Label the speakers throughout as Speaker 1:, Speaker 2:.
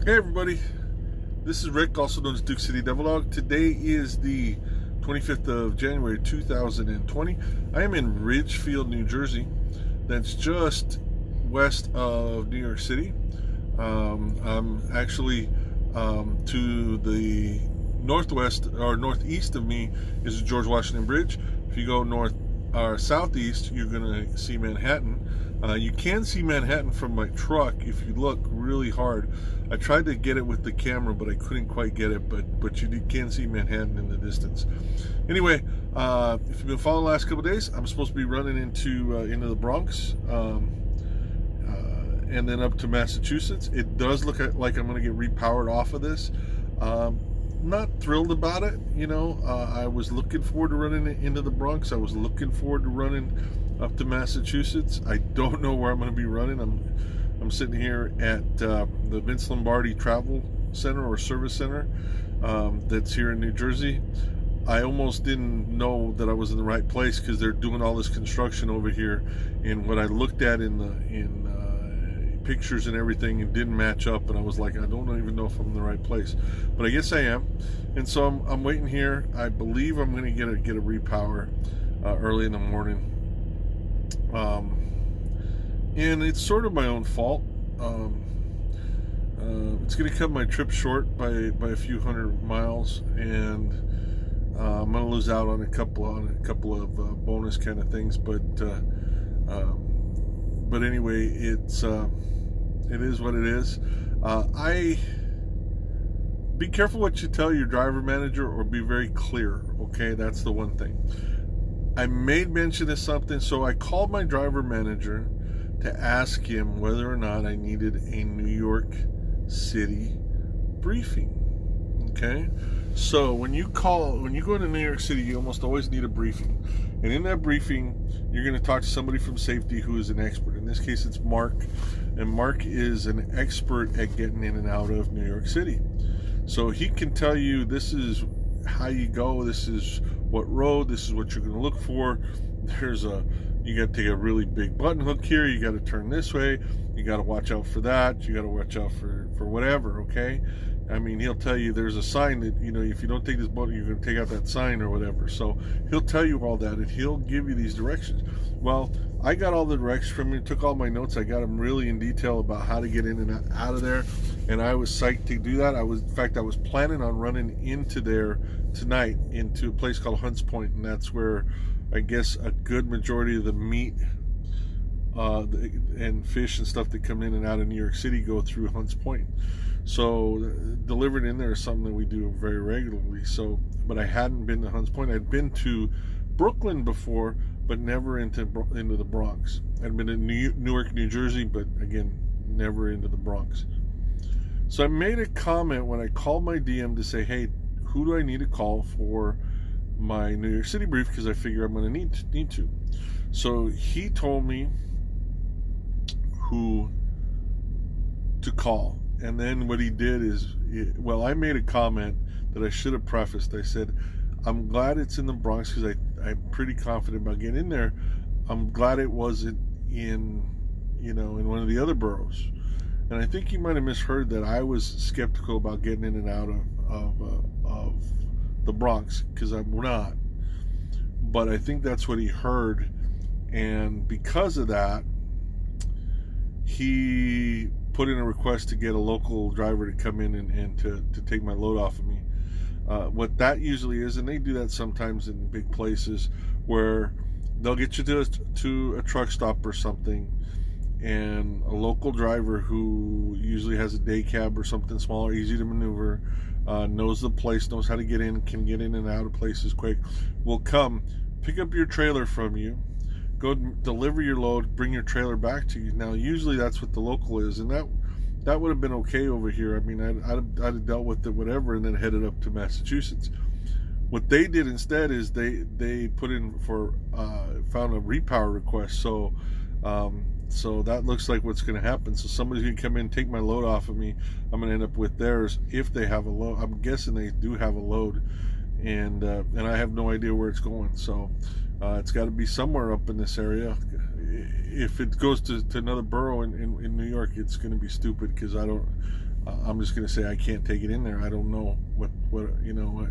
Speaker 1: Hey everybody, this is Rick, also known as Duke City Devil Dog. Today is the 25th of January 2020. I am in Ridgefield, New Jersey. That's just west of New York City. I'm actually to the northwest or northeast of me is the George Washington Bridge. If you go north or southeast, you're going to see Manhattan. You can see Manhattan from my truck if you look really hard. I tried to get it with the camera, but I couldn't quite get it. But you can see Manhattan in the distance. Anyway, if you've been following the last couple of days, I'm supposed to be running into the Bronx and then up to Massachusetts. It does look like I'm going to get repowered off of this. Not thrilled about it. I was looking forward to running into the Bronx. I was looking forward to running up to Massachusetts. I don't know where I'm going to be running. I'm sitting here at the Vince Lombardi Travel Center or Service Center that's here in New Jersey. I almost didn't know that I was in the right place because they're doing all this construction over here, and what I looked at in pictures and everything, it didn't match up, and I was like, I don't even know if I'm in the right place, but I guess I am. And so I'm waiting here. I believe I'm going to get a repower early in the morning. And it's sort of my own fault. It's going to cut my trip short by a few hundred miles, and I'm going to lose out on a couple of bonus kind of things. But anyway, it is what it is. Be careful what you tell your driver manager, or be very clear. Okay, that's the one thing. I made mention of something, so I called my driver manager to ask him whether or not I needed a New York City briefing. Okay, so when you go to New York City, you almost always need a briefing, and in that briefing, you're going to talk to somebody from safety who is an expert. In this case, it's Mark, and Mark is an expert at getting in and out of New York City. So he can tell you, this is how you go, this is what road, this is what you're going to look for. You got to take a really big button hook here, you got to turn this way, you got to watch out for that, you got to watch out for whatever. Okay, I mean, he'll tell you there's a sign that, if you don't take this button, you're going to take out that sign or whatever. So he'll tell you all that, and he'll give you these directions. Well, I got all the directions from him, took all my notes. I got them really in detail about how to get in and out of there, and I was psyched to do that. In fact, I was planning on running into there tonight, into a place called Hunts Point, and that's where I guess a good majority of the meat and fish and stuff that come in and out of New York City go through Hunts Point. So delivering in there is something that we do very regularly. So, but I hadn't been to Hunts Point. I'd been to Brooklyn before, but never into the Bronx. I'd been in Newark, New Jersey, but again, never into the Bronx. So I made a comment when I called my DM to say, hey, who do I need to call for my New York City brief, because I figure I'm going to need to. So he told me who to call, and then what he did is, I made a comment that I should have prefaced. I said, I'm glad it's in the Bronx because I'm pretty confident about getting in there. I'm glad it wasn't in one of the other boroughs. And I think you might have misheard that I was skeptical about getting in and out of the Bronx, because I'm not. But I think that's what he heard, and because of that, he put in a request to get a local driver to come in and to take my load off of me. What that usually is, and they do that sometimes in big places, where they'll get you to a truck stop or something, and a local driver who usually has a day cab or something smaller, easy to maneuver, knows the place, knows how to get in, can get in and out of places quick, will come pick up your trailer from you, go deliver your load, bring your trailer back to you. Now usually that's what the local is, and that would have been okay over here. I mean, I'd have dealt with it, whatever, and then headed up to Massachusetts. What they did instead is they put in for found a repower request. So that looks like what's going to happen. So somebody's going to come in, take my load off of me. I'm going to end up with theirs if they have a load. I'm guessing they do have a load, and I have no idea where it's going. So it's got to be somewhere up in this area. If it goes to another borough in New York, it's going to be stupid, because I I'm just going to say I can't take it in there. I don't know what you know.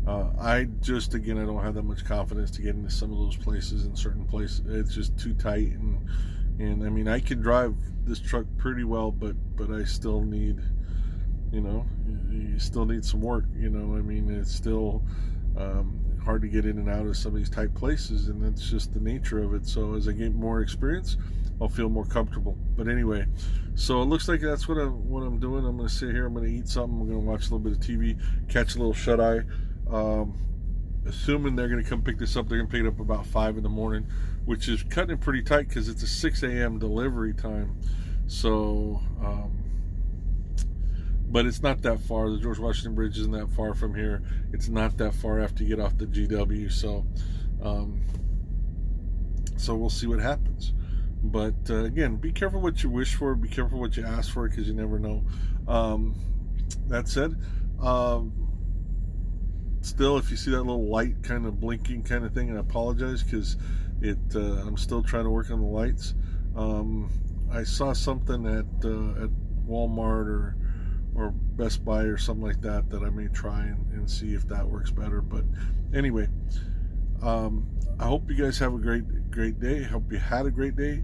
Speaker 1: I just, again, I don't have that much confidence to get into some of those places. In certain places, it's just too tight, and I mean, I can drive this truck pretty well, but I still need, you still need some work. I mean, it's still hard to get in and out of some of these tight places, and that's just the nature of it. So as I get more experience, I'll feel more comfortable. But anyway, so it looks like that's what I'm doing. I'm going to sit here, I'm going to eat something, I'm going to watch a little bit of TV, catch a little shut-eye. Assuming they're going to come pick this up, they're going to pick it up about 5 in the morning, which is cutting it pretty tight because it's a 6 a.m. delivery time. So, but it's not that far. The George Washington Bridge isn't that far from here. It's not that far after you get off the GW. So, so we'll see what happens. But again, be careful what you wish for. Be careful what you ask for, because you never know. That said, still, if you see that little light kind of blinking kind of thing, I apologize, because I'm still trying to work on the lights. I saw something at Walmart or Best Buy or something like that I may try and see if that works better. But anyway, I hope you guys have a great day. I hope you had a great day.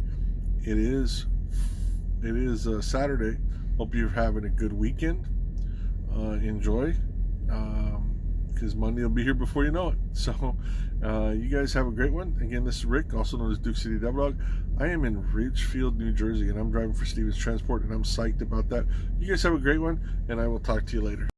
Speaker 1: It is Saturday. Hope you're having a good weekend. Enjoy. Because Monday will be here before you know it. So you guys have a great one. Again, this is Rick, also known as Duke City Devil Dog. I am in Ridgefield, New Jersey, and I'm driving for Stevens Transport, and I'm psyched about that. You guys have a great one, and I will talk to you later.